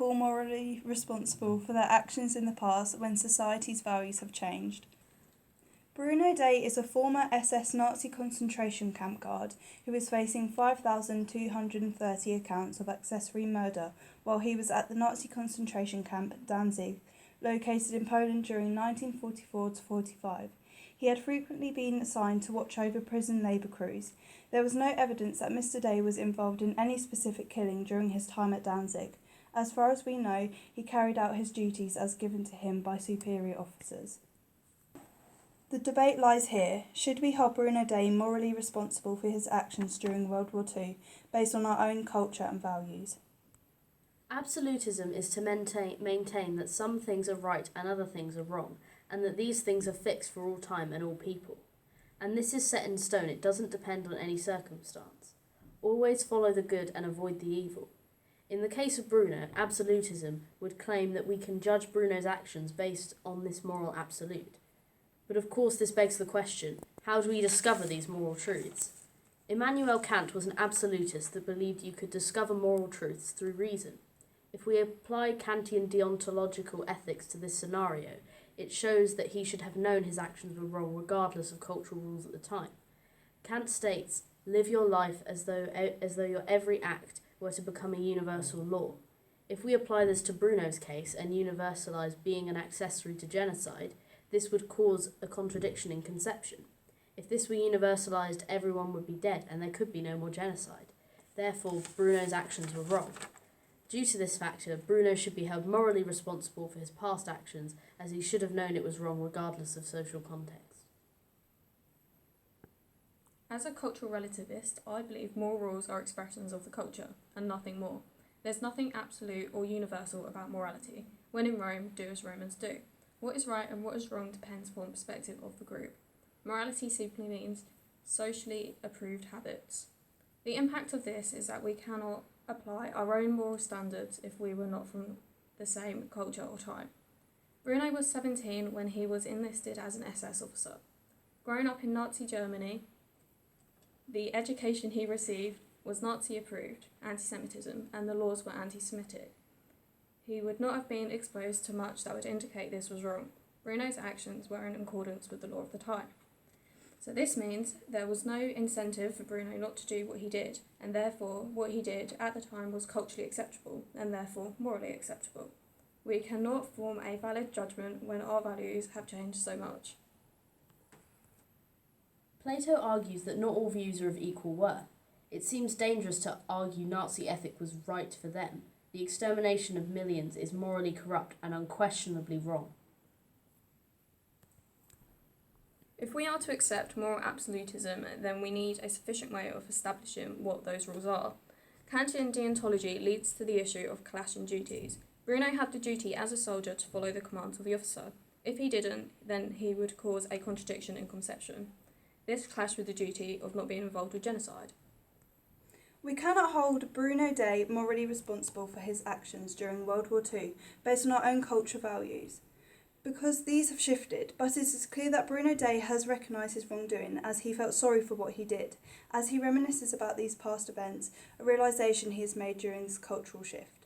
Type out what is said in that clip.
people morally responsible for their actions in the past when society's values have changed. Bruno Day is a former SS Nazi concentration camp guard who is facing 5,230 accounts of accessory murder while he was at the Nazi concentration camp Danzig, located in Poland during 1944-45. He had frequently been assigned to watch over prison labour crews. There was no evidence that Mr. Day was involved in any specific killing during his time at Danzig. As far as we know, he carried out his duties as given to him by superior officers. The debate lies here. Should we hold Bruno Day morally responsible for his actions during World War II, based on our own culture and values? Absolutism is to maintain that some things are right and other things are wrong, and that these things are fixed for all time and all people. And this is set in stone, it doesn't depend on any circumstance. Always follow the good and avoid the evil. In the case of Bruno, absolutism would claim that we can judge Bruno's actions based on this moral absolute. But of course this begs the question, how do we discover these moral truths? Immanuel Kant was an absolutist that believed you could discover moral truths through reason. If we apply Kantian deontological ethics to this scenario, it shows that he should have known his actions were wrong regardless of cultural rules at the time. Kant states, live your life as though your every act were to become a universal law. If we apply this to Bruno's case and universalise being an accessory to genocide, this would cause a contradiction in conception. If this were universalised, everyone would be dead and there could be no more genocide. Therefore, Bruno's actions were wrong. Due to this factor, Bruno should be held morally responsible for his past actions, as he should have known it was wrong regardless of social context. As a cultural relativist, I believe moral rules are expressions of the culture, and nothing more. There's nothing absolute or universal about morality. When in Rome, do as Romans do. What is right and what is wrong depends upon the perspective of the group. Morality simply means socially approved habits. The impact of this is that we cannot apply our own moral standards if we were not from the same culture or time. Bruno was 17 when he was enlisted as an SS officer. Growing up in Nazi Germany, the education he received was Nazi-approved anti-Semitism, and the laws were anti-Semitic. He would not have been exposed to much that would indicate this was wrong. Bruno's actions were in accordance with the law of the time. So this means there was no incentive for Bruno not to do what he did, and therefore what he did at the time was culturally acceptable, and therefore morally acceptable. We cannot form a valid judgment when our values have changed so much. Plato argues that not all views are of equal worth. It seems dangerous to argue Nazi ethic was right for them. The extermination of millions is morally corrupt and unquestionably wrong. If we are to accept moral absolutism, then we need a sufficient way of establishing what those rules are. Kantian deontology leads to the issue of clashing duties. Bruno had the duty as a soldier to follow the commands of the officer. If he didn't, then he would cause a contradiction in conception. This clashed with the duty of not being involved with genocide. We cannot hold Bruno Day morally responsible for his actions during World War II based on our own cultural values, because these have shifted, but it is clear that Bruno Day has recognised his wrongdoing as he felt sorry for what he did. As he reminisces about these past events, a realisation he has made during this cultural shift.